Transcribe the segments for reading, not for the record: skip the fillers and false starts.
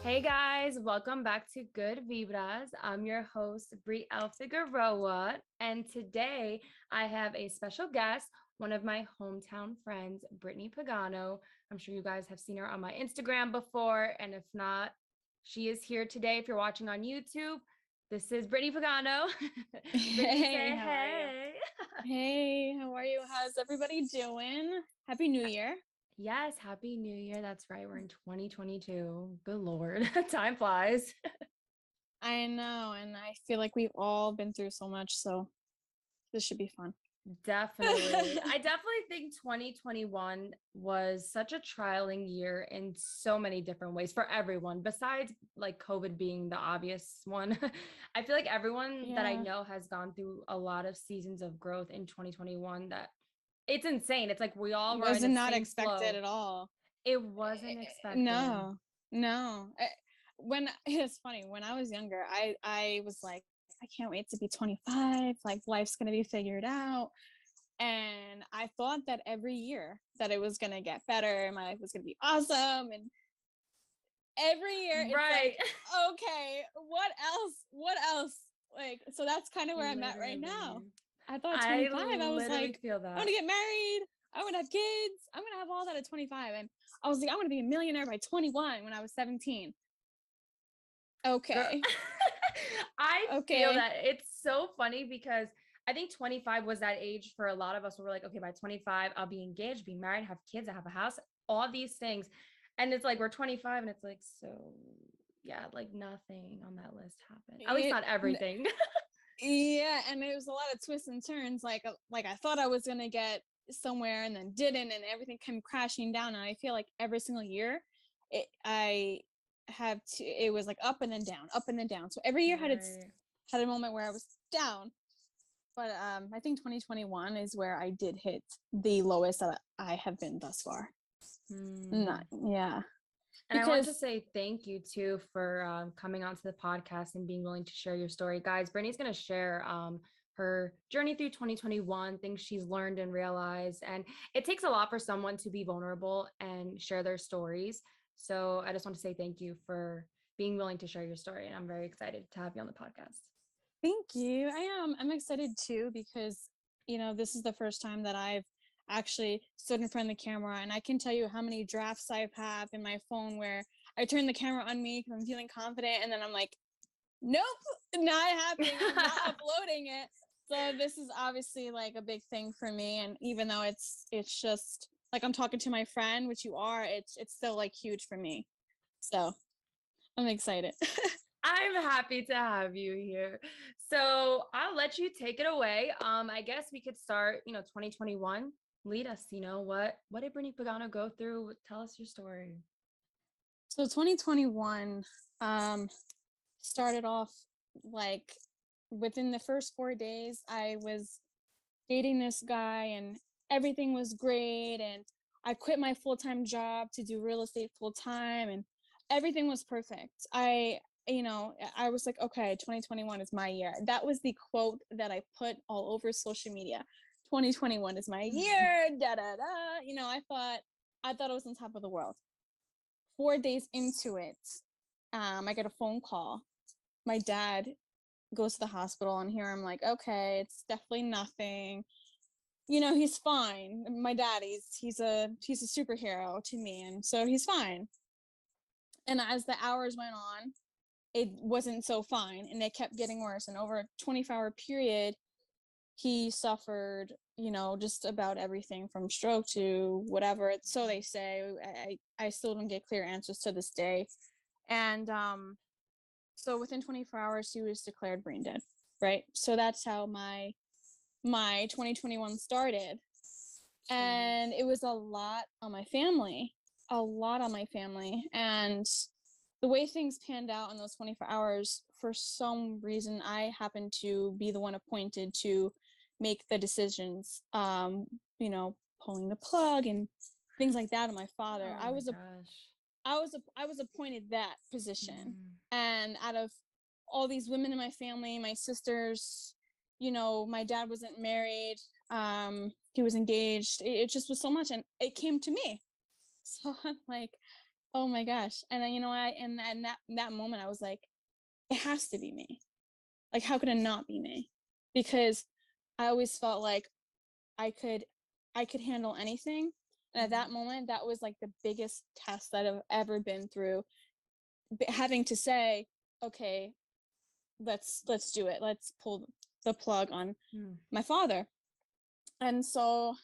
Hey guys, welcome back to Good Vibras. I'm your host, Brie Figueroa, and today I have a special guest, one of my hometown friends, Brittany Pagano. I'm sure you guys have seen her on my Instagram before, and if not, she is here today. If you're watching on YouTube, this is Brittany Pagano. Brittany, Hey, say how are you? hey. Hey, how are you? How's everybody doing? Happy New Year. Yes, Happy New Year. That's right. We're in 2022. Good Lord, time flies. I know, and I feel like we've all been through so much, so this should be fun. Definitely. I definitely think 2021 was such a trialing year in so many different ways for everyone, besides like COVID being the obvious one. I feel like everyone that I Yeah, know has gone through a lot of seasons of growth in 2021 that it's insane. It's like we all were in the wasn't not same expected flow. at all. It wasn't expected. No, no. When it's funny, when I was younger, I was like, I can't wait to be 25. Like life's gonna be figured out. And I thought that every year that it was gonna get better, my life was gonna be awesome, and every year it's Right. like, okay, what else, like, so that's kind of where I'm at right now. Literally. I thought I 25, I was literally like, feel I'm that. gonna get married, I'm gonna have kids, I'm gonna have all that at 25, and I was like, I'm gonna be a millionaire by 21 when I was 17. Girl, Okay. I feel Okay. that it's so funny because I think 25 was that age for a lot of us where we're like, okay, by 25, I'll be engaged, be married, have kids, I have a house, all these things. And it's like we're 25 and it's like, so yeah, like nothing on that list happened. At least it, not everything. yeah, and it was a lot of twists and turns, like I thought I was gonna get somewhere and then didn't, and everything came crashing down, and I feel like every single year I have to, it was like up and then down, up and then down, so every year Right. had a moment where I was down. But I think 2021 is where I did hit the lowest that I have been thus far. Hmm. Not, yeah, And I want to because say thank you too for coming onto the podcast and being willing to share your story. Guys, Brittany's going to share her journey through 2021, things she's learned and realized. And it takes a lot for someone to be vulnerable and share their stories. So I just want to say thank you for being willing to share your story. And I'm very excited to have you on the podcast. thank you. I'm excited too because this is the first time that I've actually stood in front of the camera, and I can tell you how many drafts I've had in my phone where I turn the camera on me because I'm feeling confident, and then I'm like, nope, not happening. I'm not uploading it. So this is obviously like a big thing for me, and even though it's just like I'm talking to my friend, which you are, it's still like huge for me. So I'm excited. I'm happy to have you here. So I'll let you take it away. I guess we could start, 2021. Lead us, what did Brittany Pagano go through? Tell us your story. So 2021 started off like within the first 4 days. I was dating this guy, and everything was great, and I quit my full-time job to do real estate full-time, and everything was perfect. I was like, okay, 2021 is my year. That was the quote that I put all over social media. 2021 is my year, da da da. I thought it was on top of the world. 4 days into it, I get a phone call. My dad goes to the hospital, and here I'm like, okay, it's definitely nothing. He's fine. My dad, he's a superhero to me, and so he's fine. And as the hours went on, it wasn't so fine, and it kept getting worse. And over a 24-hour period, he suffered, just about everything from stroke to whatever. So they say. I still don't get clear answers to this day. And so within 24 hours, he was declared brain dead. Right. So that's how my 2021 started. And it was a lot on my family, And the way things panned out in those 24 hours, for some reason, I happened to be the one appointed to make the decisions, pulling the plug and things like that on my father. Oh my gosh. I was appointed that position. Mm. And out of all these women in my family, my sisters, my dad wasn't married. He was engaged. It just was so much, and it came to me. So I'm like, Oh my gosh. And then, and that moment I was like, it has to be me. Like, how could it not be me? Because I always felt like I could I could handle anything. And at that moment, that was like the biggest test that I've ever been through. Having to say, okay, let's do it. Let's pull the plug on Mm. my father. And so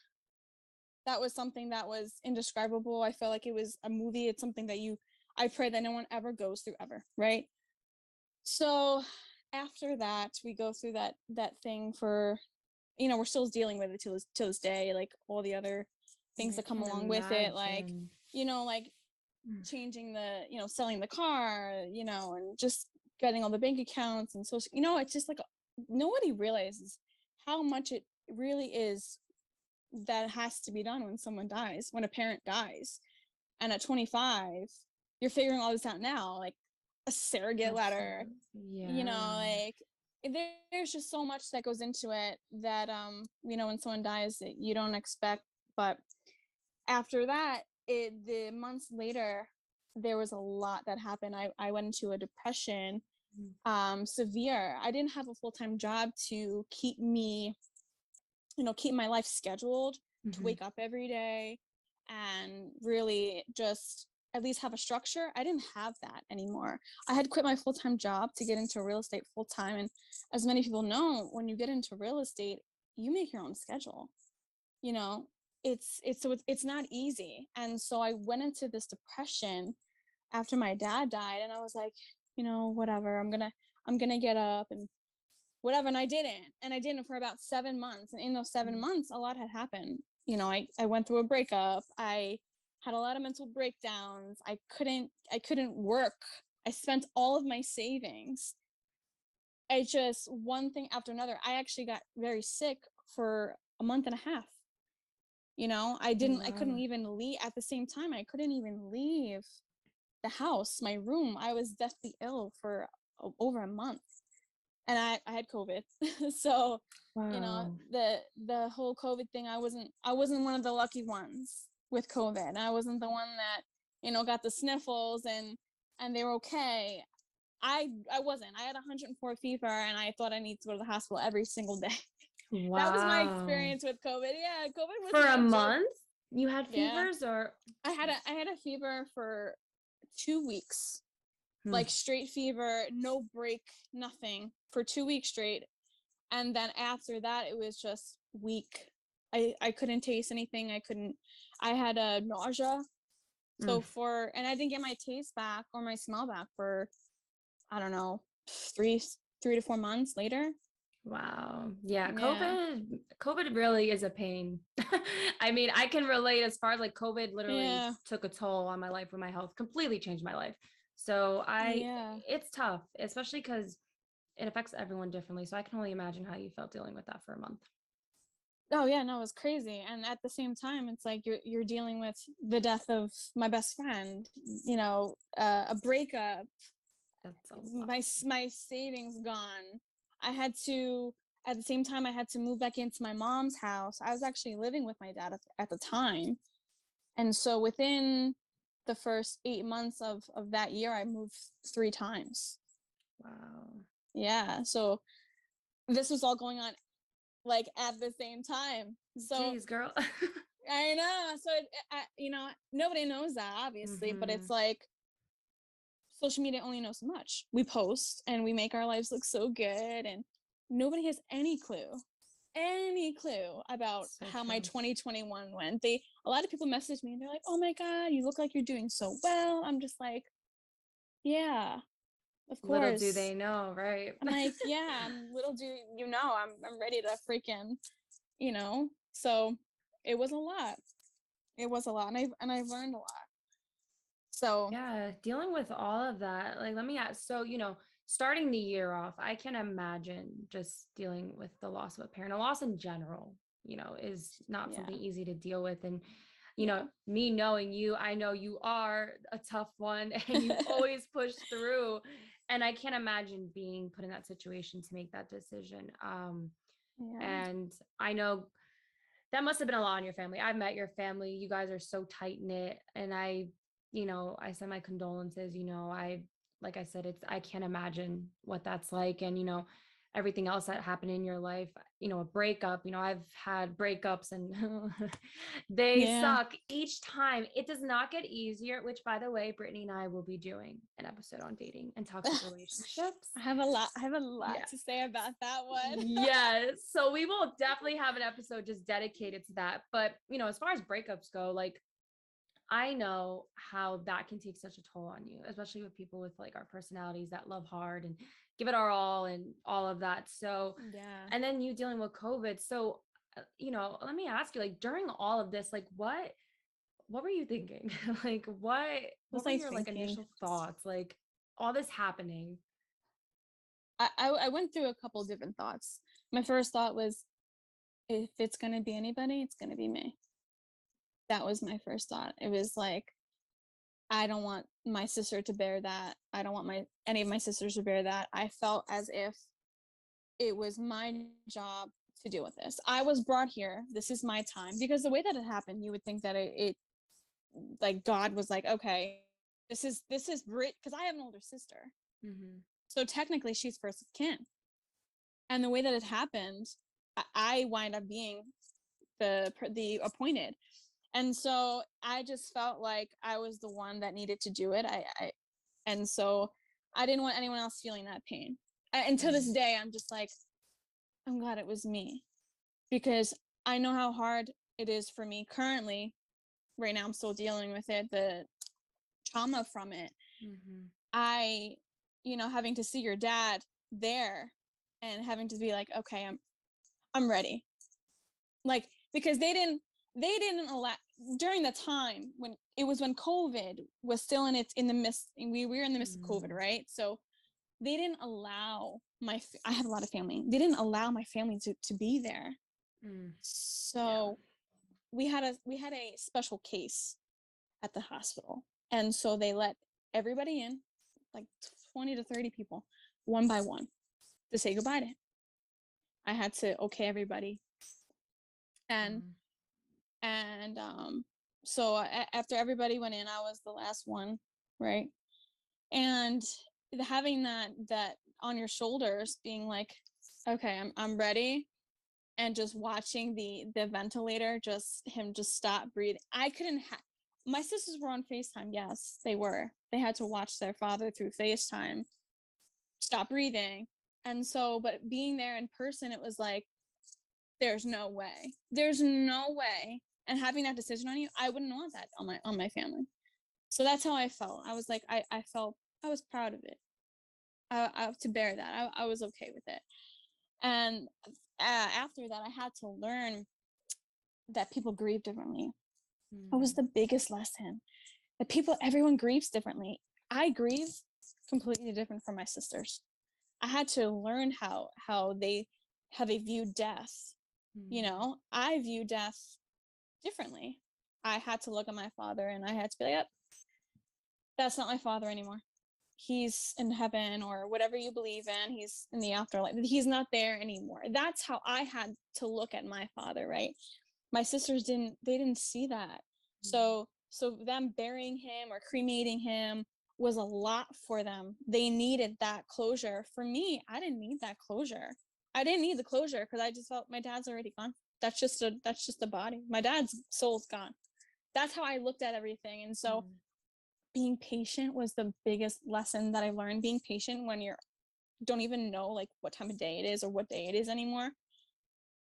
that was something that was indescribable. I felt like it was a movie. It's something that I pray that no one ever goes through ever, right? So after that, we go through that thing for, we're still dealing with it till this day, like all the other things I that come can along with it, like, imagine. like Mm. changing selling the car, and just getting all the bank accounts and social, it's just like nobody realizes how much it really is that has to be done when someone dies, when a parent dies. And at 25, you're figuring all this out now, like a surrogate letter, Absolutely. Yeah. like there's just so much that goes into it that when someone dies that you don't expect. But after that, the months later, there was a lot that happened. I went into a depression, Mm. severe. I didn't have a full-time job to keep me, keep my life scheduled, to Mhm. wake up every day and really just at least have a structure. I didn't have that anymore. I had quit my full-time job to get into real estate full-time. And as many people know, when you get into real estate, you make your own schedule. You know, it's not easy. And so I went into this depression after my dad died, and I was like, whatever, I'm gonna get up and whatever. And I didn't for about 7 months. And in those 7 months, a lot had happened. I went through a breakup. I had a lot of mental breakdowns. I couldn't work. I spent all of my savings. I just, one thing after another. I actually got very sick for a month and a half. I couldn't Wow. even leave. At the same time, I couldn't even leave the house, my room. I was deathly ill for over a month, and I had COVID. So, Wow. the whole COVID thing, I wasn't one of the lucky ones with COVID. I wasn't the one that, got the sniffles and they were okay. I wasn't. I had 104 fever, and I thought I needed to go to the hospital every single day. That was my Wow. experience with COVID. Yeah, COVID was For a not a joke. month? You had Yeah. fevers or I had a fever for 2 weeks, Hmm. like straight fever, no break, nothing, for 2 weeks straight. And then after that, it was just weak. I couldn't taste anything. I had a nausea. Mm. And I didn't get my taste back or my smell back for, I don't know, three to 4 months later. Wow. Yeah, Yeah. COVID really is a pain. I mean, I can relate as far as like COVID literally Yeah. took a toll on my life with my health, completely changed my life. So Yeah. it's tough, especially because it affects everyone differently. So I can only imagine how you felt dealing with that for a month. Oh yeah, no, it was crazy. And at the same time, it's like you're dealing with the death of my best friend, a breakup, That's a lot. my savings gone. I had to At the same time, I had to move back into my mom's house. I was actually living with my dad at the time. And so within the first 8 months of that year, I moved 3 times. Wow. Yeah. So this was all going on like at the same time. So Jeez, girl. I know. So nobody knows that, obviously, but Hmm. it's like social media only knows so much. We post and we make our lives look so good, and nobody has any clue about So how my true. 2021 went. A lot of people message me and they're like, "Oh my god, you look like you're doing so well." I'm just like, "Yeah, of Little do course." they know, right? I'm like, "Yeah, little do you know, I'm ready to freaking, So it was a lot. It was a lot, and I've learned a lot. So Yeah, dealing with all of that. Like, let me ask. So, starting the year off, I can imagine just dealing with the loss of a parent. A loss in general, is not yeah, something easy to deal with. And, yeah. me knowing you, I know you are a tough one and you always push through. And I can't imagine being put in that situation to make that decision. Yeah. And I know that must have been a lot on your family. I've met your family. You guys are so tight knit. And I I send my condolences. Like I said, I can't imagine what that's like. And, everything else that happened in your life, a breakup, I've had breakups and they Yeah. suck each time. It does not get easier, which by the way, Brittany and I will be doing an episode on dating and toxic relationships. I have a lot Yeah. to say about that one. Yes. So we will definitely have an episode just dedicated to that. But, as far as breakups go, like I know how that can take such a toll on you, especially with people with like our personalities that love hard and give it our all and all of that. So, Yeah. and then you dealing with COVID. So, let me ask you, like during all of this, like what were you thinking? Like what Was were I your like thinking? initial thoughts? Like all this happening. I went through a couple different thoughts. My first thought was, if it's gonna be anybody, it's gonna be me. That was my first thought. It was like, I don't want my sister to bear that. I don't want any of my sisters to bear that. I felt as if it was my job to deal with this. I was brought here. This is my time. Because the way that it happened, you would think that it like God was like, okay, this is Brit, because I have an older sister. Mm-hmm. So technically she's first of kin. And the way that it happened, I wind up being the appointed. And so I just felt like I was the one that needed to do it. And so I didn't want anyone else feeling that pain. And to this day, I'm just like, I'm glad it was me, because I know how hard it is for me currently. Right now, I'm still dealing with it, the trauma from it. Mm-hmm. I, having to see your dad there and having to be like, okay, I'm ready. Like, because they didn't allow, during the time when COVID was still in the midst, we were in the midst of COVID, right? So they didn't allow I have a lot of family. They didn't allow my family to be there. Yeah. So we had a special case at the hospital. And so they let everybody in, like 20 to 30 people, one by one, to say goodbye to him. I had to okay everybody. And so after everybody went in, I was the last one, right? And having that on your shoulders, being like, okay, I'm ready, and just watching the ventilator, just him just stop breathing. I couldn't my sisters were on FaceTime. Yes, they were. They had to watch their father through FaceTime stop breathing. And so, but being there in person, it was like, there's no way. There's no way. And having that decision on you, I wouldn't want that on my family. So that's how I felt. I was like, I felt I was proud of it. To bear that, I was okay with it. And after that, I had to learn that people grieve differently. It was the biggest lesson. That everyone grieves differently. I grieve completely different from my sisters. I had to learn how they view death. I view death differently. I had to look at my father and I had to be like, yep, that's not my father anymore. He's in heaven, or whatever you believe in. He's in the afterlife. He's not there anymore. That's how I had to look at my father, right? My sisters didn't see that. So them burying him or cremating him was a lot for them. They needed that closure. For me, I didn't need that closure. I didn't need the closure because I just felt my dad's already gone. That's just a body. My dad's soul's gone. That's how I looked at everything. And so being patient was the biggest lesson that I learned. Being patient when you don't even know like what time of day it is or what day it is anymore.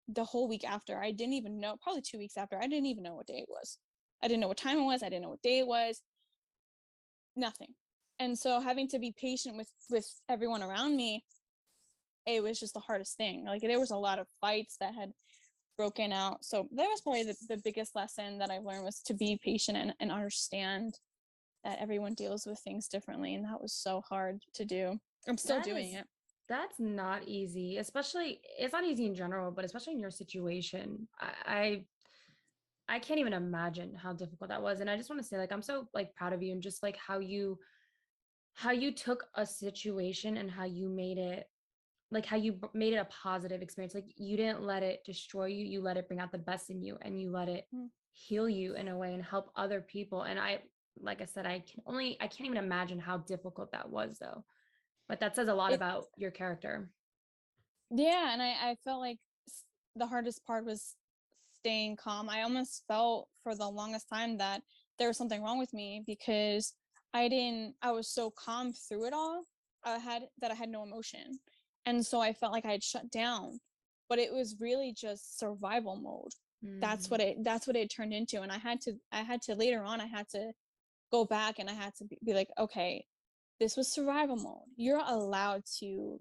The whole week after, I didn't even know, probably 2 weeks after, I didn't even know what day it was. I didn't know what time it was. I didn't know what day it was. Nothing. And so having to be patient with everyone around me, it was just the hardest thing. Like there was a lot of fights that had broken out. So that was probably the biggest lesson that I learned, was to be patient and understand that everyone deals with things differently. And that was so hard to do. I'm still doing it. That's not easy, especially it's not easy in general, but especially in your situation. I can't even imagine how difficult that was. And I just want to say, like, I'm so like proud of you, and just like how you took a situation and how you made it, like how you made it a positive experience. Like you didn't let it destroy you. You let it bring out the best in you, and you let it heal you in a way and help other people. And like I said, I can't even imagine how difficult that was though. But that says a lot It about your character. Yeah, and I felt like the hardest part was staying calm. I almost felt for the longest time that there was something wrong with me because I was so calm through it all. I had no emotion. And so I felt like I had shut down, but it was really just survival mode. Mm-hmm. That's what it turned into. And I had to later on, I had to go back and I had to be like, okay, this was survival mode. You're allowed to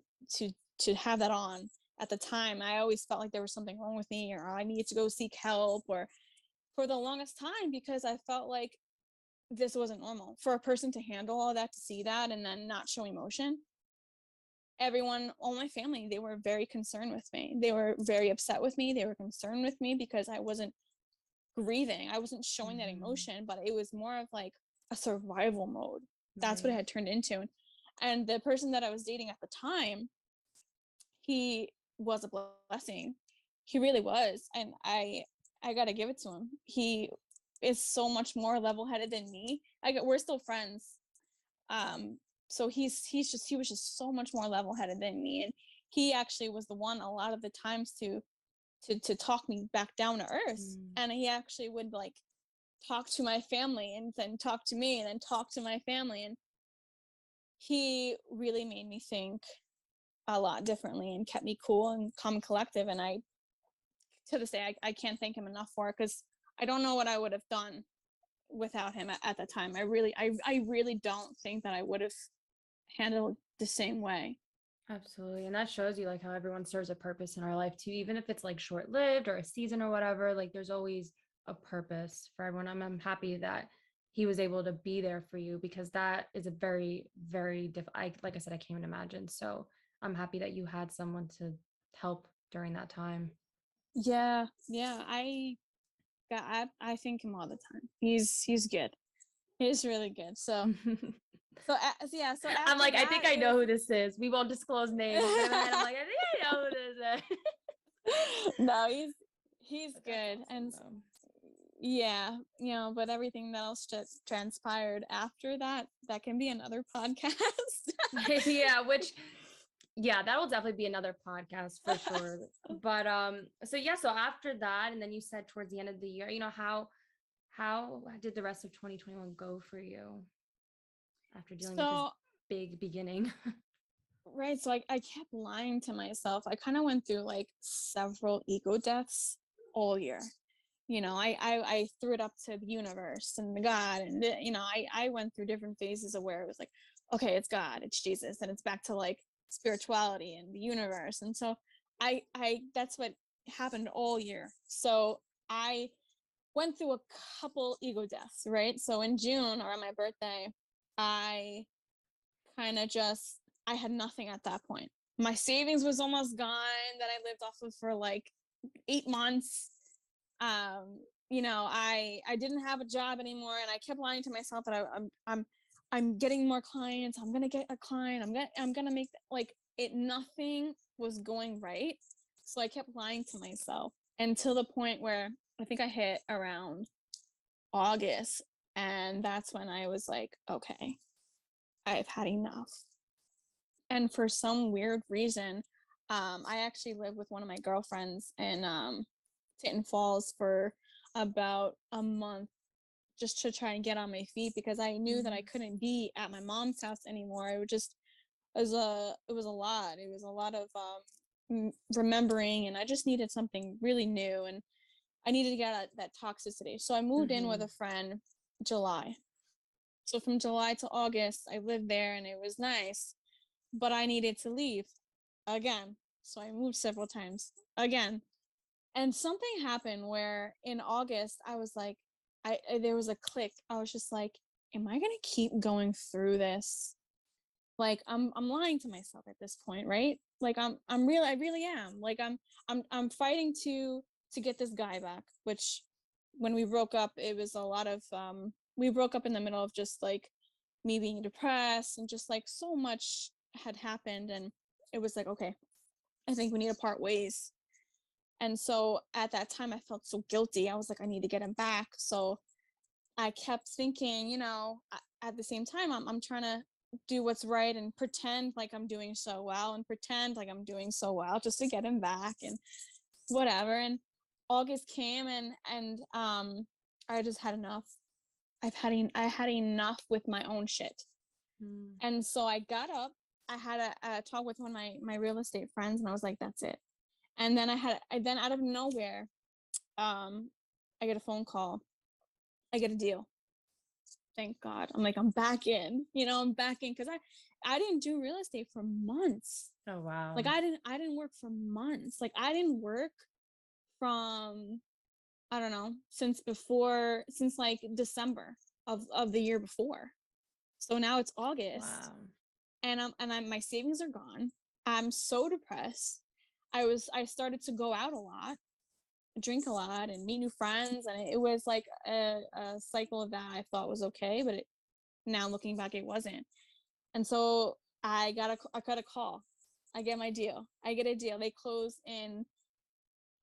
to have that on. At the time, I always felt like there was something wrong with me or I needed to go seek help or for the longest time because I felt like this wasn't normal for a person to handle all that, to see that and then not show emotion. Everyone, all my family, they were very concerned with me. They were very upset with me. They were concerned with me because I wasn't grieving. I wasn't showing that Mm-hmm. emotion, but it was more of like a survival mode. That's what it Right. had turned into. And the person that I was dating at the time, he was a blessing. He really was. And I got to give it to him. He is so much more level-headed than me. We're still friends. Um so he was just so much more level-headed than me, and he actually was the one a lot of the times to talk me back down to earth. Mm. And he actually would like talk to my family and then talk to me and then talk to my family, and he really made me think a lot differently and kept me cool and calm and collective. And I to this day I can't thank him enough for it because I don't know what I would have done without him at the time. I really don't think that I would have handled the same way. Absolutely. And that shows you like how everyone serves a purpose in our life too, even if it's like short-lived or a season or whatever, like there's always a purpose for everyone. I'm happy that he was able to be there for you because that is a very, very like I said, I can't even imagine. So I'm happy that you had someone to help during that time. Yeah, I thank him all the time. He's good. He's really good. So I'm after like, I that think I it was know who this is. We won't disclose names, but in my head, I'm like, I think I know who this is. no, he's But that's good. awesome And though. yeah, but everything that else just transpired after that, that can be another podcast. Yeah, which yeah, that will definitely be another podcast for sure. But so yeah, so after that, and then you said towards the end of the year, how did the rest of 2021 go for you after dealing with this So big beginning? right, so I kept lying to myself. I kind of went through like several ego deaths all year. I threw it up to the universe and the God, and I went through different phases of where it was like, okay, it's God, it's Jesus, and it's back to like spirituality and the universe. And so I that's what happened all year. So I went through a couple ego deaths, right? So in June or on my birthday, I kind of just I had nothing at that point. My savings was almost gone that I lived off of for like 8 months. I didn't have a job anymore, and I kept lying to myself that I'm getting more clients. I'm gonna get a client. I'm gonna make like it. Nothing was going right, so I kept lying to myself until the point where I think I hit around August, and that's when I was like, okay, I've had enough. And for some weird reason, I actually lived with one of my girlfriends in Tinton Falls for about a month just to try and get on my feet because I knew that I Mhm. couldn't be at my mom's house anymore. It was a lot. It was a lot of remembering, and I just needed something really new, and I needed to get out that toxicity. So I moved in with Mhm. a friend July. So from July to August, I lived there and it was nice, but I needed to leave again. So I moved several times again. And something happened where in August I was like there was a click. I was just like, am I going to keep going through this? Like I'm lying to myself at this point, right? Like I really am. Like I'm fighting to get this guy back, which when we broke up it was a lot of we broke up in the middle of just like me being depressed and just like so much had happened, and it was like, okay, I think we need to part ways. And so at that time I felt so guilty. I was like, I need to get him back. So I kept thinking, at the same time, I'm trying to do what's right and pretend like I'm doing so well and pretend like I'm doing so well just to get him back and whatever. And August came and I just had enough. I had enough with my own shit. Mm. And so I got up. I had a talk with one of my real estate friends, and I was like, that's it. And then then out of nowhere, I get a phone call. I get a deal. Thank God. I'm like, I'm back in, I'm back in, because I didn't do real estate for months. Oh, wow. Like I didn't work for months. Like I didn't work from, I don't know, since like December of the year before. So now it's August. Wow. And my savings are gone. I'm so depressed. I started to go out a lot, drink a lot, and meet new friends, and it was like a cycle of that I thought was okay, but now looking back, it wasn't. And so I got a call. I get my deal. I get a deal. They close in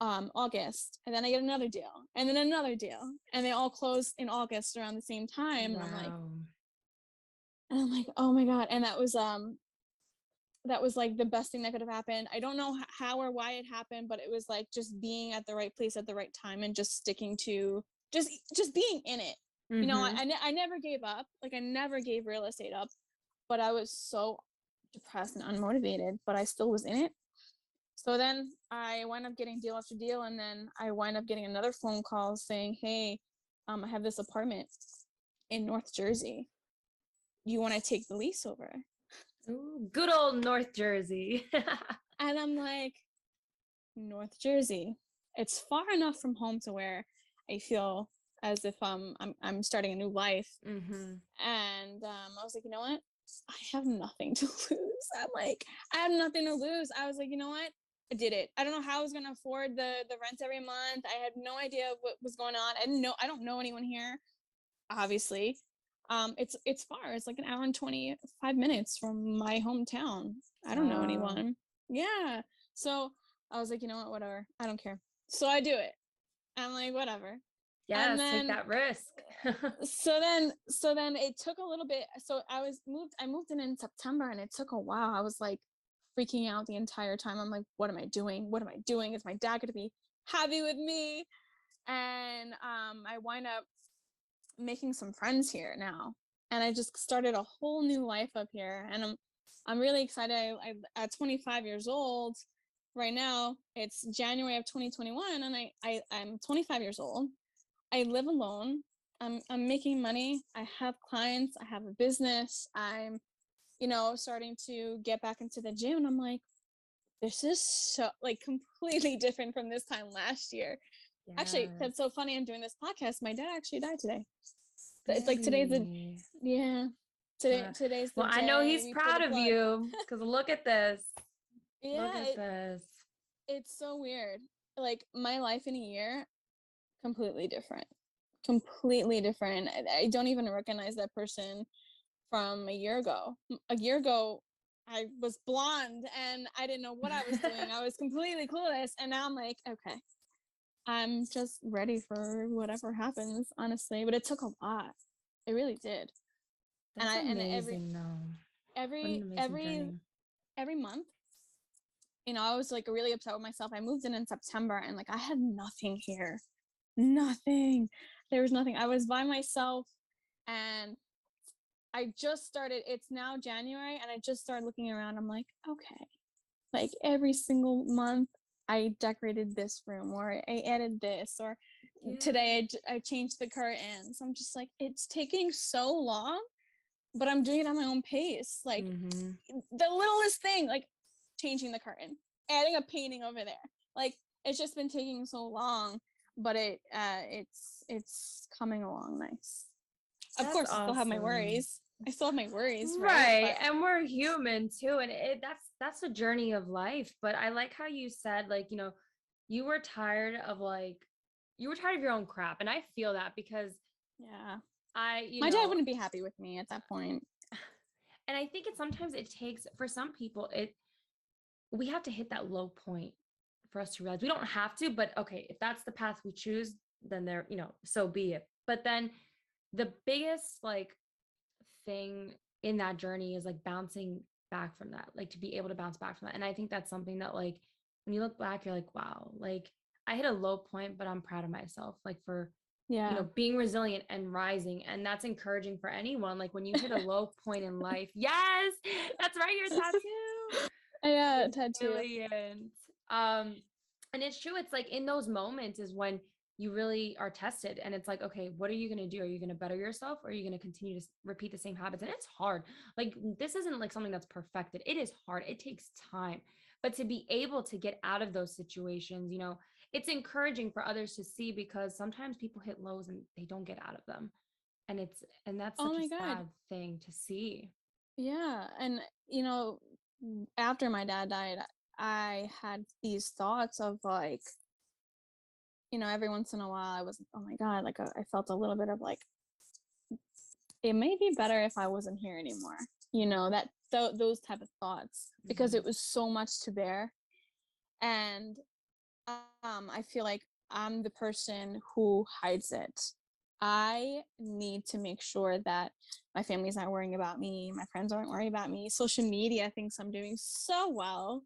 August, and then I get another deal, and then another deal, and they all close in August around the same time. Wow. And I'm like, oh my God. And that was like the best thing that could have happened. I don't know how or why it happened, but it was like just being at the right place at the right time and just sticking to just being in it. Mm-hmm. I never gave up. Like I never gave real estate up, but I was so depressed and unmotivated, but I still was in it. So then I wind up getting deal after deal, and then I wind up getting another phone call saying, hey, I have this apartment in North Jersey. You want to take the lease over? Ooh, good old North Jersey. And I'm like, North Jersey. It's far enough from home to where I feel as if I'm starting a new life. Mm-hmm. And I was like, you know what? I have nothing to lose. I'm like, I have nothing to lose. I was like, you know what? I did it. I don't know how I was gonna afford the rent every month. I had no idea what was going on. I don't know anyone here, obviously. It's far. It's like an hour and 25 minutes from my hometown. I don't know Wow. anyone. Yeah. So I was like, you know what, whatever. I don't care. So I do it. I'm like, whatever. And Yes, take then that risk. so then it took a little bit. So I moved in September, and it took a while. I was like freaking out the entire time. I'm like, what am I doing? What am I doing? Is my dad gonna be happy with me? And I wind up making some friends here now, and I just started a whole new life up here, and I'm really excited. At 25 years old right now, it's January of 2021, and I'm 25 years old. I live alone. I'm making money. I have clients. I have a business. I'm starting to get back into the gym, and I'm like, this is so like completely different from this time last year. Actually, Yes. that's so funny. I'm doing this podcast. My dad actually died today. It's like today's the Really? yeah. Wow. Today's the Well, I know day he's we pull the proud of plug. you because look at this. Look Yeah, at this. it's so weird. Like my life in a year, completely different. Completely different. I don't even recognize that person from a year ago. A year ago, I was blonde and I didn't know what I was doing. I was completely clueless. And now I'm like, okay, I'm just ready for whatever happens, honestly. But it took a lot. It really did. And That's amazing, though. What an every amazing every journey. every month, I was like really upset with myself. I moved in September, and like I had nothing here. Nothing. There was nothing. I was by myself, and I just started. It's now January, and I just started looking around. I'm like, okay, like every single month I decorated this room, or I added this, or Yeah. today I changed the curtains. I'm just like, it's taking so long, but I'm doing it on my own pace. Like Mm-hmm. the littlest thing, like changing the curtain, adding a painting over there. Like it's just been taking so long, but it's coming along nice. Of That's course, I still have my awesome. worries. I still have my worries, right? Right. But And we're human too. And that's a journey of life. But I like how you said, like, you were tired of you were tired of your own crap. And I feel that because yeah, I, you my dad know, wouldn't be happy with me at that point. and I think sometimes it takes for some people, we have to hit that low point for us to realize we don't have to, but okay, if that's the path we choose, then so be it. But then the biggest like thing in that journey is like bouncing back from that, like to be able to bounce back from that. And I think that's something that like when you look back, you're like, wow, like I hit a low point, but I'm proud of myself, like for, you Yeah. know, being resilient and rising. And that's encouraging for anyone. Like when you hit a low point in life, yes, that's right, your tattoo. Yeah, tattoo. Resilient. Um, and it's true. It's like in those moments is when you really are tested, and it's like, okay, what are you going to do? Are you going to better yourself, or are you going to continue to repeat the same habits? And it's hard. Like this isn't like something that's perfected. It is hard. It takes time. But to be able to get out of those situations, you know, it's encouraging for others to see, because sometimes people hit lows and they don't get out of them. And that's Oh such a my God. sad thing to see. Yeah. And, you know, after my dad died, I had these thoughts of like, you know, every once in a while I was, oh my God, like I felt a little bit of like, it may be better if I wasn't here anymore. You know, those type of thoughts, because Mhm. it was so much to bear. And I feel like I'm the person who hides it. I need to make sure that my family's not worrying about me, my friends aren't worrying about me. Social media thinks I'm doing so well,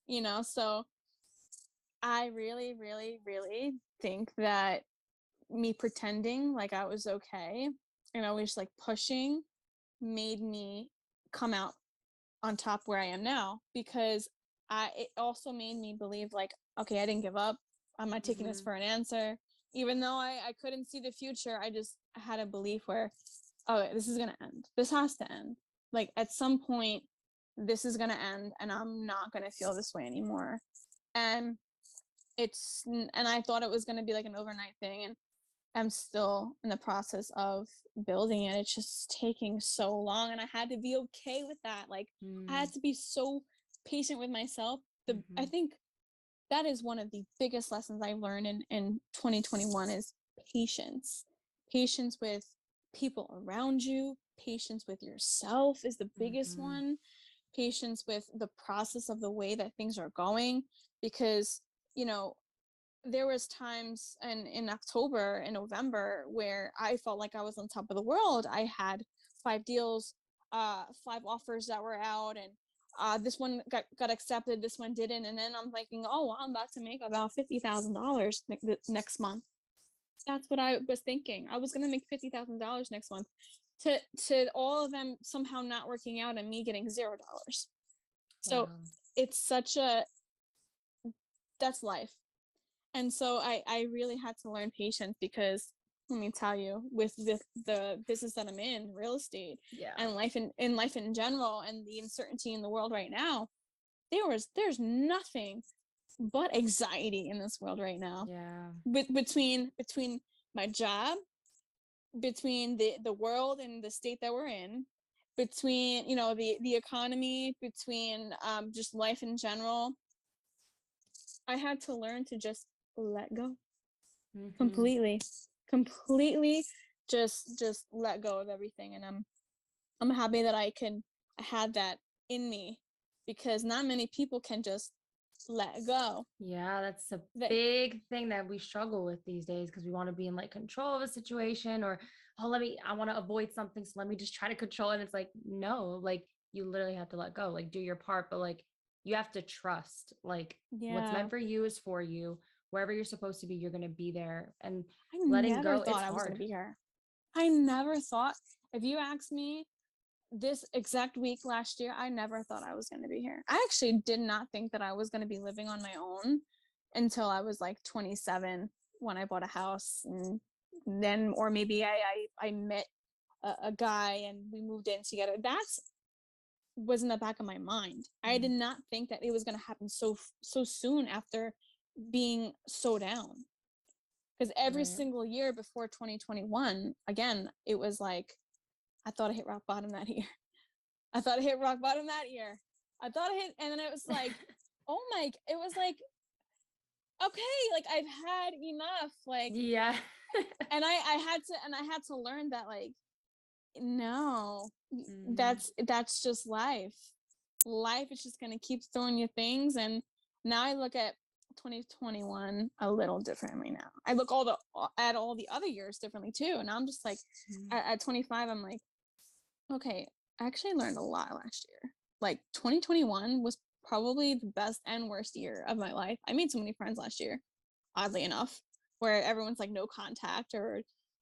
you know. So I really, really, really think that me pretending like I was okay and always like pushing made me come out on top where I am now, because it also made me believe like, okay, I didn't give up. I'm not taking this Mhm. for an answer. Even though I couldn't see the future, I just had a belief where, oh, this is gonna end. This has to end. Like at some point, this is gonna end and I'm not gonna feel this way anymore. And and I thought it was gonna be like an overnight thing, and I'm still in the process of building it. It's just taking so long, and I had to be okay with that. Like I Mm. had to be so patient with myself. I Mhm. think that is one of the biggest lessons I learned in 2021 is patience. Patience with people around you, patience with yourself is the biggest Mhm. one. Patience with the process of the way that things are going, because you know, there was times in October and November where I felt like I was on top of the world. I had 5 deals, 5 offers that were out, and this one got accepted, this one didn't, and then I'm thinking, oh, well, I'm about to make about $50,000 next month. That's what I was thinking. I was gonna make $50,000 next month. To all of them somehow not working out and me getting $0. So Wow. it's such a that's life. And so I really had to learn patience, because let me tell you, with the business that I'm in, real estate, Yeah. and life in general, and the uncertainty in the world right now, there's nothing but anxiety in this world right now. Yeah. Between my job, between the world and the state that we're in, between, you know, the economy, between just life in general, I had to learn to just let go Mhm. completely, completely, just let go of everything. And I'm happy that I had that in me, because not many people can just let go. Yeah, that's a That big thing that we struggle with these days, because we want to be in like control of a situation, or oh, I want to avoid something, so let me just try to control it. And it's like, no, like you literally have to let go, like do your part, but like you have to trust like what's Yeah, meant for you is for you. Wherever you're supposed to be, you're going to be there. And I letting never go, it's thought I was going hard. to be here. I never thought, if you asked me this exact week last year, I never thought I was going to be here. I actually did not think that I was going to be living on my own until I was like 27, when I bought a house. And then, or maybe I met a guy and we moved in together. That's was in the back of my mind. I Mm. did not think that it was going to happen so soon after being so down. Because every Right. single year before 2021, again, it was like, I thought I hit rock bottom that year. I thought I hit rock bottom that year. I thought I hit, and then it was like, oh my, it was like, okay, like I've had enough. Like, Yeah. and I had to learn that, like, no, Mhm. that's just life. Life is just gonna keep throwing you things. And now I look at 2021 a little differently now. I look at all the other years differently too, and I'm just like, at 25, I'm like, okay, I actually learned a lot last year. Like 2021 was probably the best and worst year of my life. I made so many friends last year, oddly enough, where everyone's like no contact or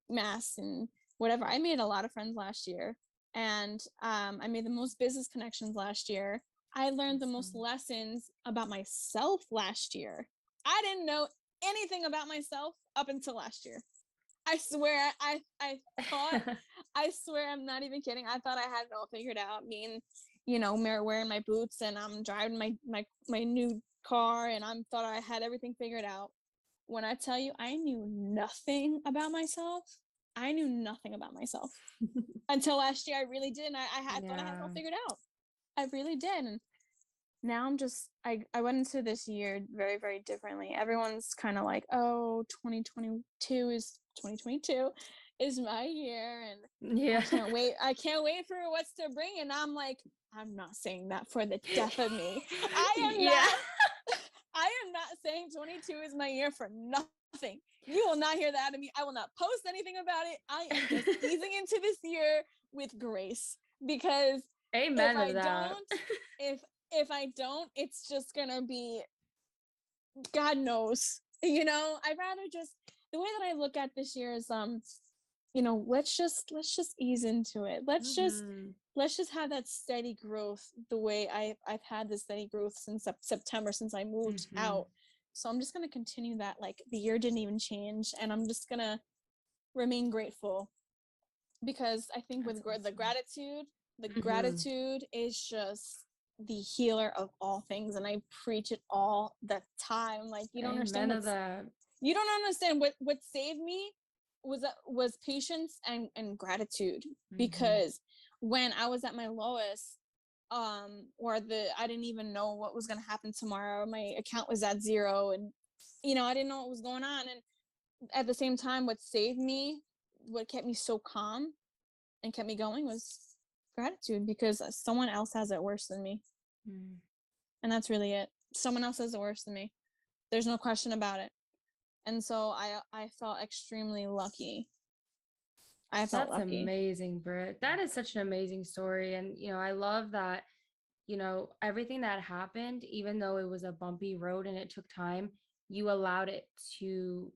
masks and whatever. I made a lot of friends last year, and I made the most business connections last year. I learned the most lessons about myself last year. I didn't know anything about myself up until last year. I swear, I thought, I swear, I'm not even kidding. I thought I had it all figured out. Me and, wearing my boots, and I'm driving my new car, and I thought I had everything figured out. When I tell you, I knew nothing about myself. I knew nothing about myself until last year. I really did. And I thought I had it all figured out. I really did. And now I went into this year very, very differently. Everyone's kind of like, oh, 2022 is my year, and Yeah. I can't wait for what's to bring. And I'm like, I'm not saying that for the death of me. I am not saying 22 is my year for nothing. You will not hear that out of me. I will not post anything about it. I am just easing into this year with grace, because Amen to that. if I don't, it's just gonna be, God knows. I'd rather just, the way that I look at this year is let's just ease into it. Let's just have that steady growth, the way I've had this steady growth since September, since I moved out. So I'm just gonna continue that. Like, the year didn't even change, and I'm just gonna remain grateful, because I think with the gratitude is just the healer of all things, and I preach it all the time. Like, you don't understand what saved me was patience and gratitude, because when I was at my lowest, I didn't even know what was going to happen tomorrow, my account was at zero, and I didn't know what was going on. And at the same time, what saved me, what kept me so calm and kept me going, was gratitude, because someone else has it worse than me. And that's really it. Someone else has it worse than me. There's no question about it. And so I felt extremely lucky. That's amazing, Britt. That is such an amazing story. And, I love that, everything that happened, even though it was a bumpy road and it took time, you allowed it to,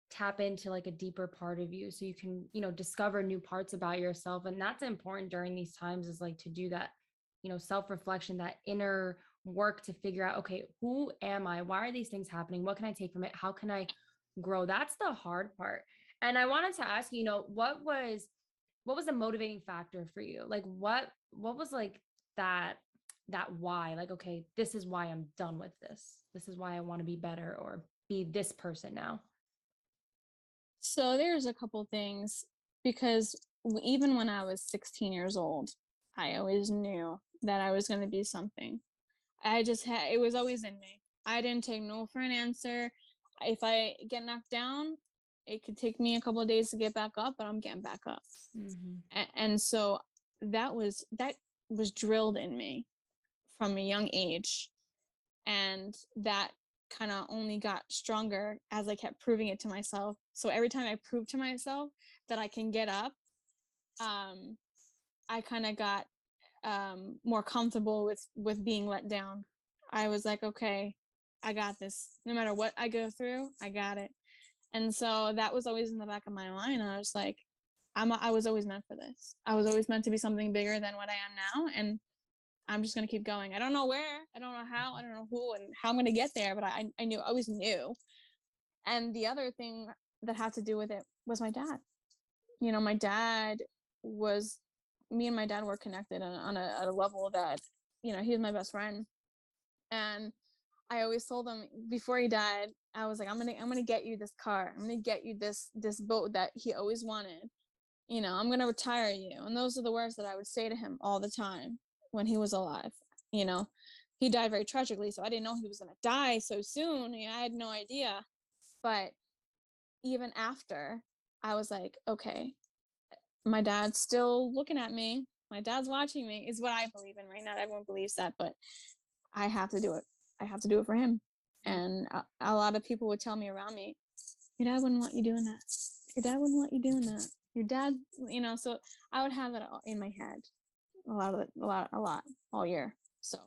tap into like a deeper part of you, so you can, discover new parts about yourself. And that's important during these times, is like to do that, self-reflection, that inner work to figure out, okay, who am I? Why are these things happening? What can I take from it? How can I grow? That's the hard part. And I wanted to ask you, what was the motivating factor for you? Like, what was like that why? Like, okay, this is why I'm done with this. This is why I want to be better, or be this person now. So there's a couple things, because even when I was 16 years old, I always knew that I was going to be something. It was always in me. I didn't take no for an answer. If I get knocked down, it could take me a couple of days to get back up, but I'm getting back up. And so that was drilled in me from a young age. And that kind of only got stronger as I kept proving it to myself. So every time I proved to myself that I can get up, I kind of got more comfortable with being let down. I was like, okay, I got this. No matter what I go through, I got it. And so that was always in the back of my mind. I was like, I was always meant for this. I was always meant to be something bigger than what I am now. And I'm just going to keep going. I don't know where, I don't know how, I don't know who and how I'm going to get there, but I always knew. And the other thing that had to do with it was my dad. My dad was, me and my dad were connected on a level that, he was my best friend. And I always told him before he died, I was like, I'm gonna get you this car. I'm gonna get you this boat that he always wanted. I'm gonna retire you. And those are the words that I would say to him all the time when he was alive. He died very tragically, so I didn't know he was gonna die so soon. I had no idea. But even after, I was like, okay, my dad's still looking at me. My dad's watching me, is what I believe in, right? Not everyone believes that, but I have to do it. I have to do it for him. And a lot of people would tell me around me, your dad wouldn't want you doing that. Your dad wouldn't want you doing that. Your dad, so I would have it all in my head a lot all year. So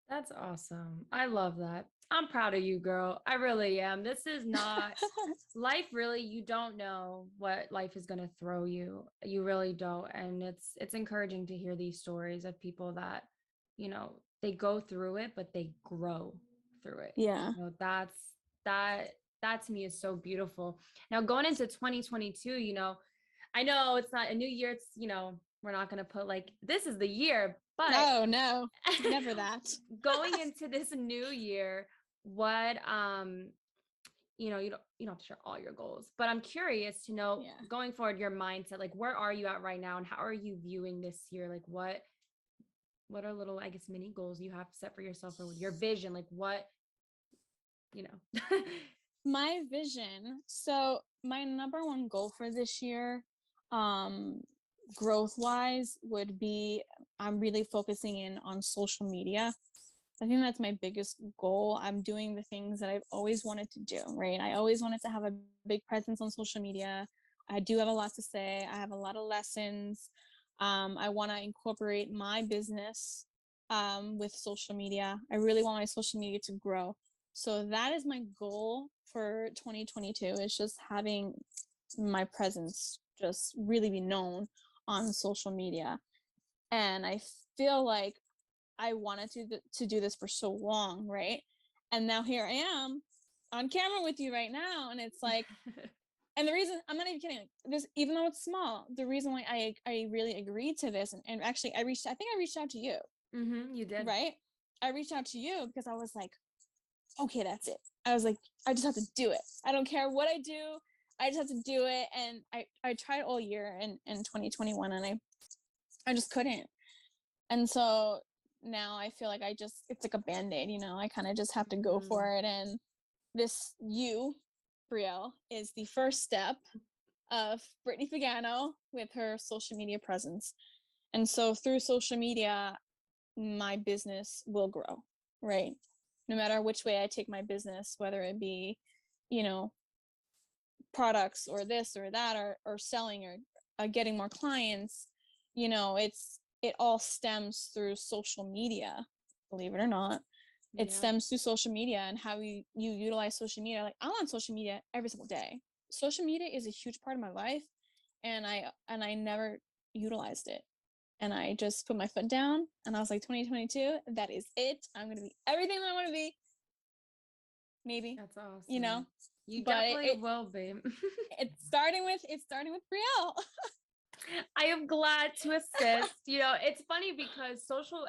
That's awesome. I love that. I'm proud of you, girl. I really am. This is not life, really. You don't know what life is going to throw you. You really don't. And it's encouraging to hear these stories of people that, they go through it, but they grow through it. yeah. That to me is so beautiful. Now going into 2022, I know it's not a new year. It's, we're not going to put like, this is the year, but no, never that. Going into this new year, what, you don't have to share all your goals, but I'm curious to know going forward, your mindset, like where are you at right now and how are you viewing this year? Like what are little, I guess, mini goals you have set for yourself or your vision? Like what, My vision. So my number one goal for this year, growth wise, would be I'm really focusing in on social media. I think that's my biggest goal. I'm doing the things that I've always wanted to do, right? I always wanted to have a big presence on social media. I do have a lot to say. I have a lot of lessons. I want to incorporate my business with social media. I really want my social media to grow. So that is my goal for 2022, is just having my presence just really be known on social media. And I feel like I wanted to do this for so long, right? And now here I am on camera with you right now, and it's like, and the reason, I'm not even kidding, this, even though it's small, the reason why I really agreed to this, and actually I think I reached out to you. You did, right? I reached out to you because I was like, okay, that's it. I was like, I just have to do it. I don't care what I do. I just have to do it. And I tried all year in 2021, and I just couldn't. And so now I feel like it's like a Band-Aid, I kind of just have to go for it. And this Brielle, is the first step of Brittany Pagano with her social media presence. And so through social media, my business will grow, right? No matter which way I take my business, whether it be, products or this or that, or selling or getting more clients, it all stems through social media, believe it or not. It stems through social media and how you utilize social media. Like, I'm on social media every single day. Social media is a huge part of my life, and I never utilized it. And I just put my foot down, and I was like, 2022, that is it. I'm going to be everything that I want to be. Maybe. That's awesome. You but definitely will be. It's starting with Brielle. I am glad to assist. It's funny because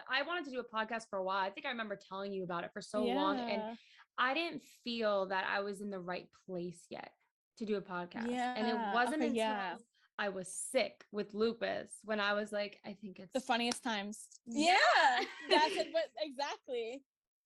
I wanted to do a podcast for a while. I think I remember telling you about it for so long, and I didn't feel that I was in the right place yet to do a podcast. And it wasn't until I was sick with lupus when I was like, I think it's the funniest times. Yeah, that's it. But exactly.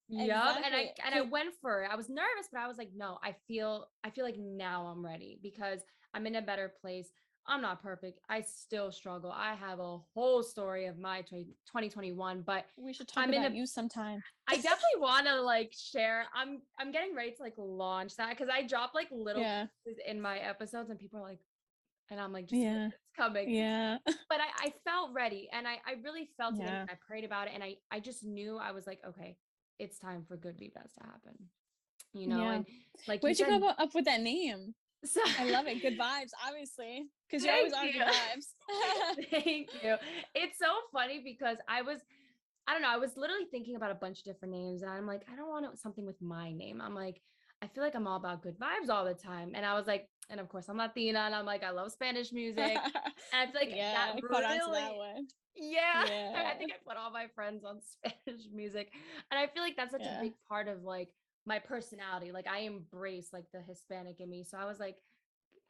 Yep. Exactly. And I went for it. I was nervous, but I was like, no, I feel like now I'm ready because I'm in a better place. I'm not perfect. I still struggle. I have a whole story of my 2021, but we should talk about you sometime. I definitely want to share. I'm getting ready to launch that because I drop little pieces in my episodes and people are like, and I'm like, just it's coming. Yeah. But I felt ready, and I really felt it, and I prayed about it, and I just knew, I was like, okay, it's time for Good Vibras to happen. And where'd you go up with that name? So I love it. Good vibes, obviously, because you always are good vibes. Thank you. It's so funny because I don't know, I was literally thinking about a bunch of different names, and I'm like, I don't want something with my name. I'm like, I feel like I'm all about good vibes all the time. And I was like, and of course I'm Latina, and I'm like, I love Spanish music. And I feel like that really, that one. I think I put all my friends on Spanish music. And I feel like that's such a big part of my personality. I embrace the Hispanic in me. So I was like,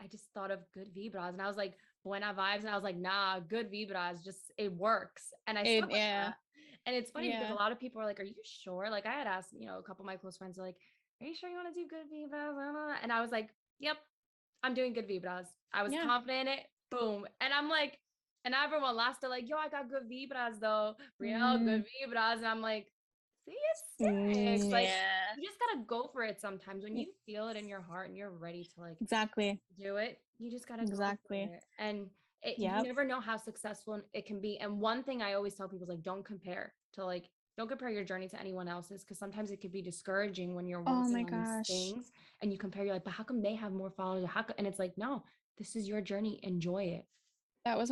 I just thought of Good Vibras, and I was like, Buena Vibes. And I was like, nah, Good Vibras, just, it works. And I stuck with that. And it's funny because a lot of people are like, are you sure? I had asked, a couple of my close friends are like, are you sure you want to do Good Vibras? And I was like, yep, I'm doing Good Vibras. I was confident in it. Boom. And I'm like, and everyone laughed. They're like, yo, I got Good Vibras though. Brielle, Good Vibras. And I'm like, See, it's sick. Like, Yeah, you just gotta go for it sometimes. When you feel it in your heart and you're ready to like exactly. do it, you just gotta go for Exactly. it. And you Yep. never know how successful it can be. And one thing I always tell people is like, don't compare your journey to anyone else's, because sometimes it could be discouraging when you're Oh working my on these gosh. things and you compare, you're like, but how come they have more followers? And it's like, no, this is your journey. Enjoy it. That was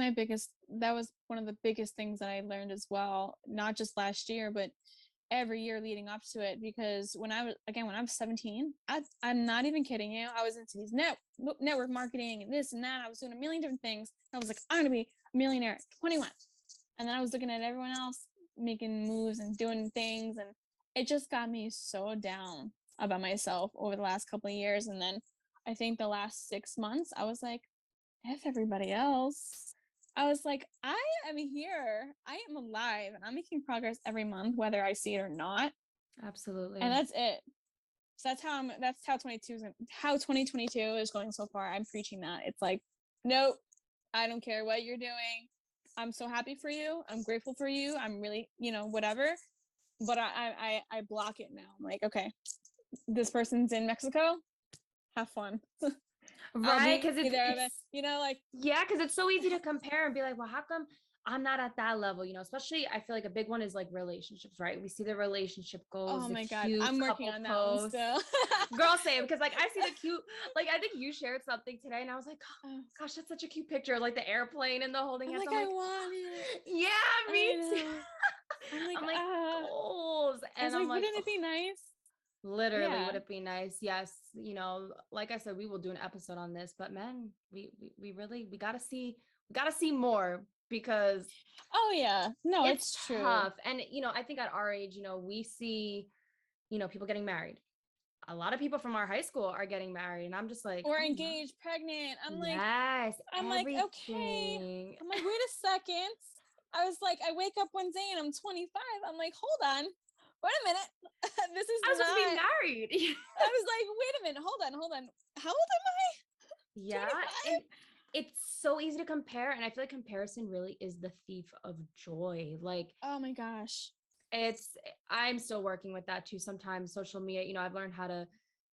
one of the biggest things that I learned as well, not just last year, but every year leading up to it. Because when I was 17, I'm not even kidding you. I was into these network marketing and this and that. I was doing a million different things. I was like, I'm going to be a millionaire at 21. And then I was looking at everyone else making moves and doing things. And it just got me so down about myself over the last couple of years. And then I think the last 6 months, I was like, F everybody else. I was like, I am here. I am alive and I'm making progress every month, whether I see it or not. And Absolutely. that's it. So that's how 2022 is going so far. I'm preaching that. It's like, nope, I don't care what you're doing. I'm so happy for you. I'm grateful for you. I'm really, whatever. But I block it now. I'm like, okay, this person's in Mexico. Have fun. I'll Right. be Cause there, it's, like, yeah, because it's so easy to compare and be like, well, how come I'm not at that level? Especially I feel like a big one is like relationships, right? We see the relationship goals, oh the my God, cute I'm working couple on that one posts. still. Girl, same, because like I see the cute, like I think you shared something today and I was like, oh, Oh, gosh, that's such a cute picture, like the airplane and the holding I'm hands. like, I'm I like, want it. yeah, me I too. know. I'm like, I'm like, goals. I was And like, I'm like, wouldn't oh, it be nice? literally, Yeah. would it be nice? Yes. Like I said, we will do an episode on this, but man, we really, we gotta see more because Oh yeah. No, it's it's true. tough. And, I think at our age, we see, people getting married. A lot of people from our high school are getting married. And I'm just like, Or oh my, engaged, pregnant. yes, I'm like, okay. everything. I'm like, wait a second. I was like, I wake up one day and I'm 25. I'm like, hold on. Wait a minute. This is I was supposed to be not. married. I was like, wait a minute. Hold on. How old am I? Yeah. 25? And it's so easy to compare. And I feel like comparison really is the thief of joy. Like, Oh my gosh. it's I'm still working with that too. Sometimes social media, I've learned how to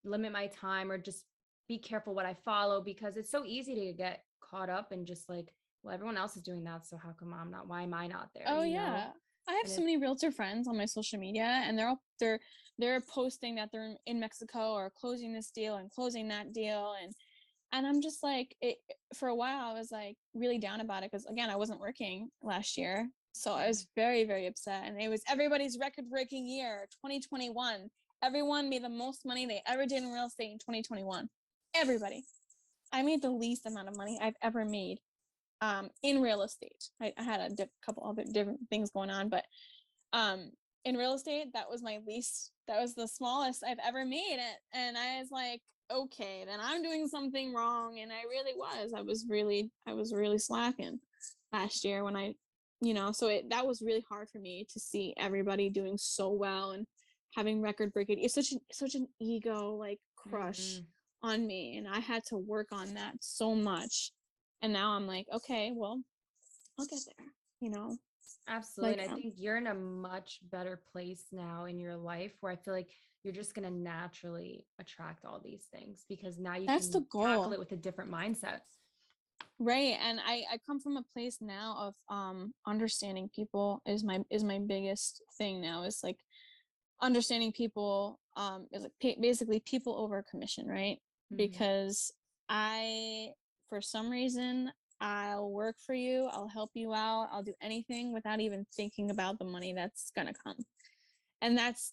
limit my time or just be careful what I follow, because it's so easy to get caught up and just like, well, everyone else is doing that, so how come I'm not? Why am I not there? Oh yeah. I have And so it's many realtor friends on my social media and they're posting that they're in Mexico or closing this deal and closing that deal and I'm just like for a while I was like really down about it because again I wasn't working last year. So I was very, very upset. And it was everybody's record breaking year, 2021. Everyone made the most money they ever did in real estate in 2021. Everybody. I made the least amount of money I've ever made in real estate. I had a couple other different things going on, but um, in real estate, that was my least, that was the smallest I've ever made it. And I was like, okay, then I'm doing something wrong. And I really was. I was really slacking last year when so that was really hard for me to see everybody doing so well and having record breaking. It's such an ego like crush Mhm. on me. And I had to work on that so much. And now I'm like, okay, well, I'll get there, Absolutely. like And I think you're in a much better place now in your life where I feel like you're just going to naturally attract all these things because now you that's the can tackle goal. it with a different mindset. Right. And I come from a place now of understanding people is my biggest thing now is like understanding people is like basically people over commission, right? Mhm. Because I for some reason I'll work for you, I'll help you out, I'll do anything without even thinking about the money that's gonna come. And that's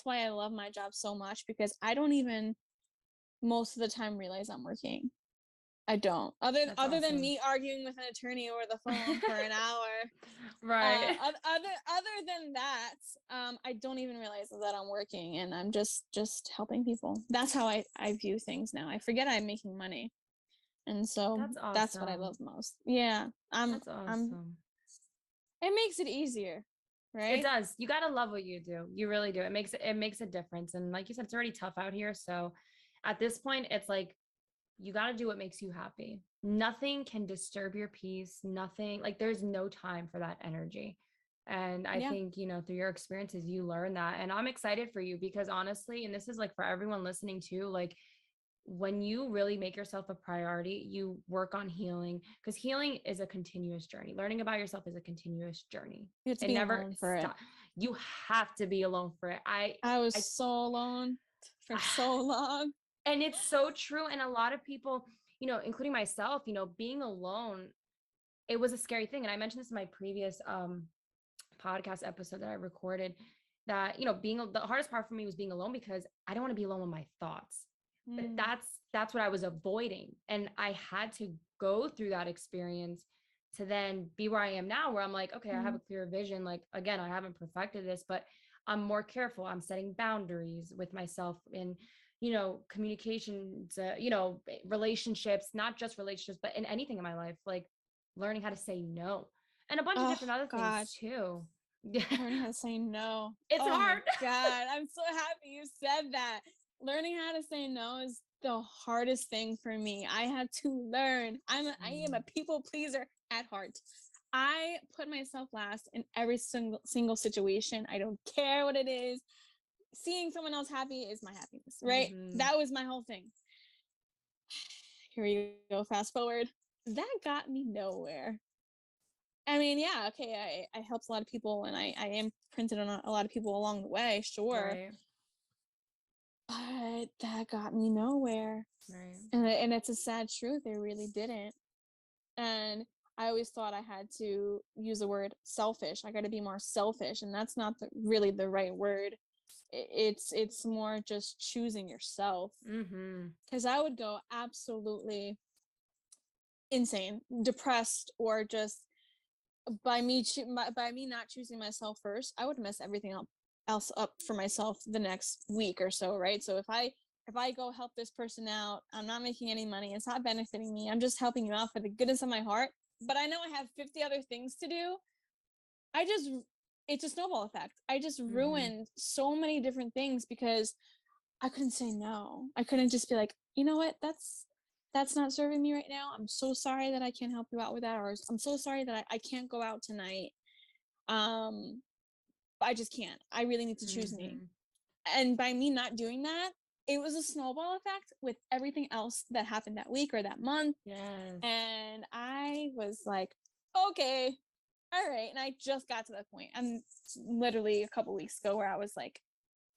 why I love my job so much because I don't even most of the time realize I'm working. I don't. That's Other than awesome. me arguing with an attorney over the phone for an hour, Right. other than that, I don't even realize that I'm working and I'm just helping people. That's how I view things now. I forget I'm making money, and so That's that's what I awesome. love most. Yeah, That's I'm. awesome. It makes it easier, It right? does. You got to love what you do. You really do. It makes a difference. And like you said, it's already tough out here. So at this point, it's like you got to do what makes you happy. Nothing can disturb your peace. Nothing, like there's no time for that energy. And I think, through your experiences, you learn that. And I'm excited for you because honestly, and this is like for everyone listening too, like when you really make yourself a priority, you work on healing because healing is a continuous journey. Learning about yourself is a continuous journey. You have to It be never alone for it. stops. You have to be alone for it. I was so alone for so long. And it's so true. And a lot of people, including myself, being alone, it was a scary thing. And I mentioned this in my previous podcast episode that I recorded that, being the hardest part for me was being alone because I don't want to be alone with my thoughts. But that's what I was avoiding. And I had to go through that experience to then be where I am now, where I'm like, okay, I have a clear vision. Like, again, I haven't perfected this, but I'm more careful. I'm setting boundaries with myself in, communications, relationships, not just relationships, but in anything in my life, like learning how to say no and a bunch of different other things too. Learning how to say no. It's hard. My God, I'm so happy you said that. Learning how to say no is the hardest thing for me. I had to learn. I am a people pleaser at heart. I put myself last in every single situation. I don't care what it is. Seeing someone else happy is my happiness, right? That was my whole thing. Here you go. Fast forward. That got me nowhere. I mean, yeah, okay, I helped a lot of people and I imprinted on a lot of people along the way, sure. Right. But that got me nowhere. Right. And it's a sad truth. It really didn't. And I always thought I had to use the word selfish. I got to be more selfish. And that's not really the right word. It's more just choosing yourself. Because I would go absolutely insane, depressed, or just by me not choosing myself first, I would mess everything else up for myself the next week or so, right? So if I go help this person out, I'm not making any money, it's not benefiting me, I'm just helping you out for the goodness of my heart, but I know I have 50 other things to do. It's a snowball effect. I just ruined so many different things because I couldn't say no. I couldn't just be like, you know what, that's not serving me right now. I'm so sorry that I can't help you out with that, or I'm so sorry that I can't go out tonight. I just can't. I really need to choose me. And by me not doing that, it was a snowball effect with everything else that happened that week or that month. Yes. And I was like, okay, all right. And I just got to that point. And literally a couple weeks ago where I was like,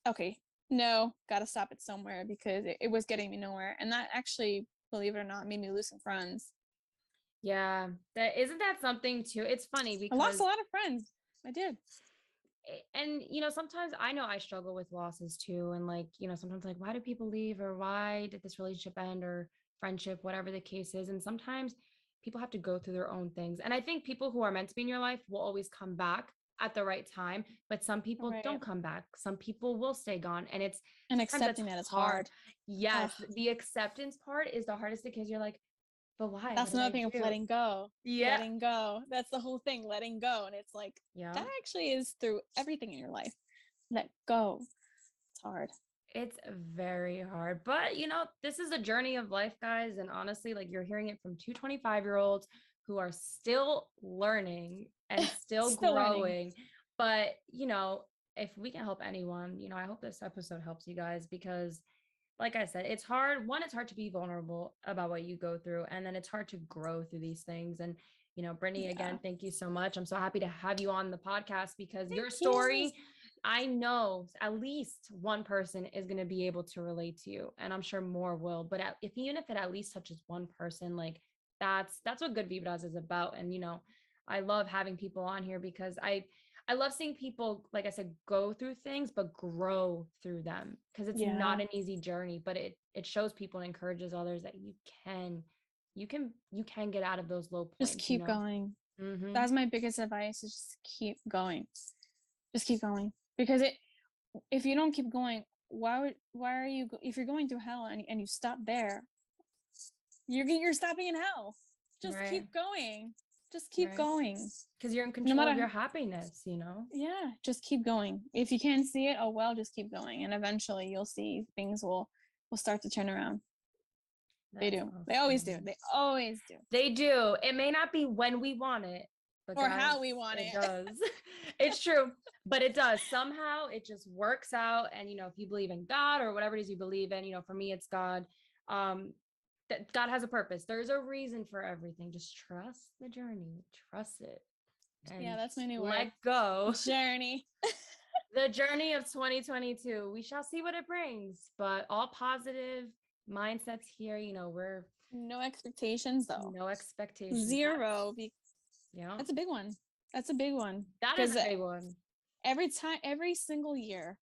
okay, no, gotta stop it somewhere because it was getting me nowhere. And that actually, believe it or not, made me lose some friends. Yeah, isn't that something too? It's funny because I lost a lot of friends. I did. And sometimes I know I struggle with losses too, and like sometimes like why do people leave, or why did this relationship end, or friendship, whatever the case is. And sometimes people have to go through their own things, and I think people who are meant to be in your life will always come back at the right time, but some people don't come back. Some people will stay gone, and accepting that is hard. Yes, the acceptance part is the hardest because you're like, but why? That's another thing of letting go. Yeah. Letting go. That's the whole thing, letting go. And it's like, that actually is through everything in your life. Let go. It's hard. It's very hard. But, this is a journey of life, guys. And honestly, like you're hearing it from two 25-year-olds who are still learning and still growing. Learning. But, if we can help anyone, I hope this episode helps you guys because like I said, it's hard. One, it's hard to be vulnerable about what you go through. And then it's hard to grow through these things. And, Brittany, again, thank you so much. I'm so happy to have you on the podcast because your story, I know at least one person is going to be able to relate to you. And I'm sure more will. But even if it at least touches one person, like that's what Good Vibras is about. And, I love having people on here because I love seeing people, like I said, go through things, but grow through them because it's not an easy journey, but it shows people and encourages others that you can get out of those low points. Just keep going. That's my biggest advice is just keep going. Just keep going because if you don't keep going, why are you, if you're going through hell and you stop there, you're stopping in hell. Just keep going. Just keep going. Because you're in control of your happiness, Yeah, just keep going. If you can't see it, oh well, just keep going. And eventually you'll see things will start to turn around. They do. Awesome. They always do. They always do. They do. It may not be when we want it, But or guys, how we want it. does. It's true, but it does. Somehow it just works out. And, if you believe in God or whatever it is you believe in, for me, it's God. That God has a purpose. There's a reason for everything. Just trust the journey. Trust it. And Yeah, that's my new let word. go. Journey. The journey of 2022. We shall see what it brings, but all positive mindsets here. We're No expectations though. no expectations. Zero. Yeah, That's a big one. That's a big one. that is a big one. Every single year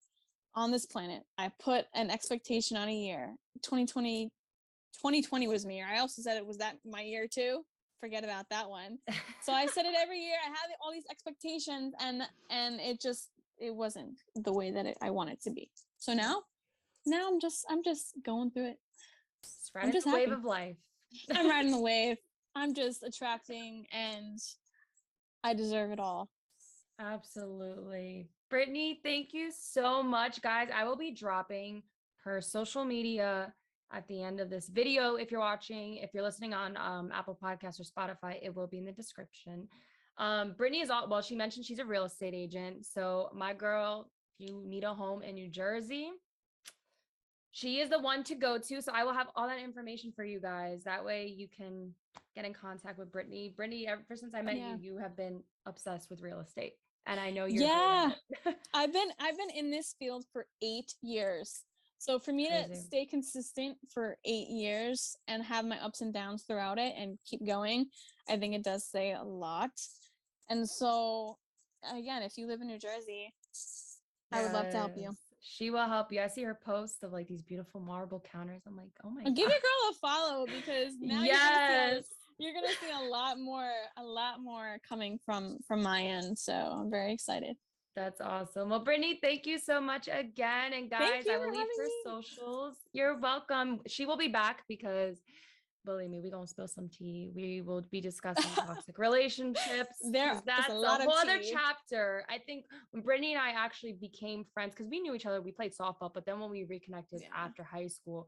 on this planet, I put an expectation on a year. 2020 was my year. I also said it was that my year too. Forget about that one. So I said it every year. I had all these expectations, and it wasn't the way that I want it to be. So now I'm just going through it. I'm just happy. Wave of life. I'm riding the wave. I'm just attracting, and I deserve it all. Absolutely. Brittany, thank you so much, guys. I will be dropping her social media at the end of this video. If you're watching, if you're listening on Apple Podcasts or Spotify, it will be in the description. Brittany is well, she mentioned she's a real estate agent. So my girl, if you need a home in New Jersey, she is the one to go to. So I will have all that information for you guys. That way you can get in contact with Brittany. Brittany, ever since I met you, you have been obsessed with real estate. And I know you're I've been in this field for 8 years. So for me to stay consistent for 8 years and have my ups and downs throughout it and keep going, I think it does say a lot. And so again, if you live in New Jersey, I would love to help you. She will help you. I see her posts of like these beautiful marble counters. I'm like, oh my God. Give your girl a follow, because now you're gonna see a lot more coming from my end. So I'm very excited. That's awesome. Well, Brittany, thank you so much again. And guys, I will leave her socials. You're welcome. She will be back because, believe me, we're going to spill some tea. We will be discussing toxic relationships. That's a whole other chapter. I think when Brittany and I actually became friends, because we knew each other, we played softball, but then when we reconnected after high school,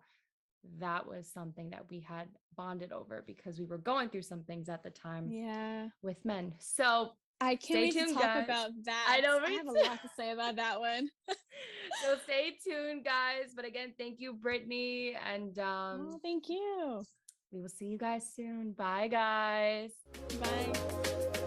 that was something that we had bonded over because we were going through some things at the time with men. So I can't wait to talk about that. I know. I have a lot to say about that one. So stay tuned, guys. But again, thank you, Brittany. And thank you. We will see you guys soon. Bye, guys. Bye.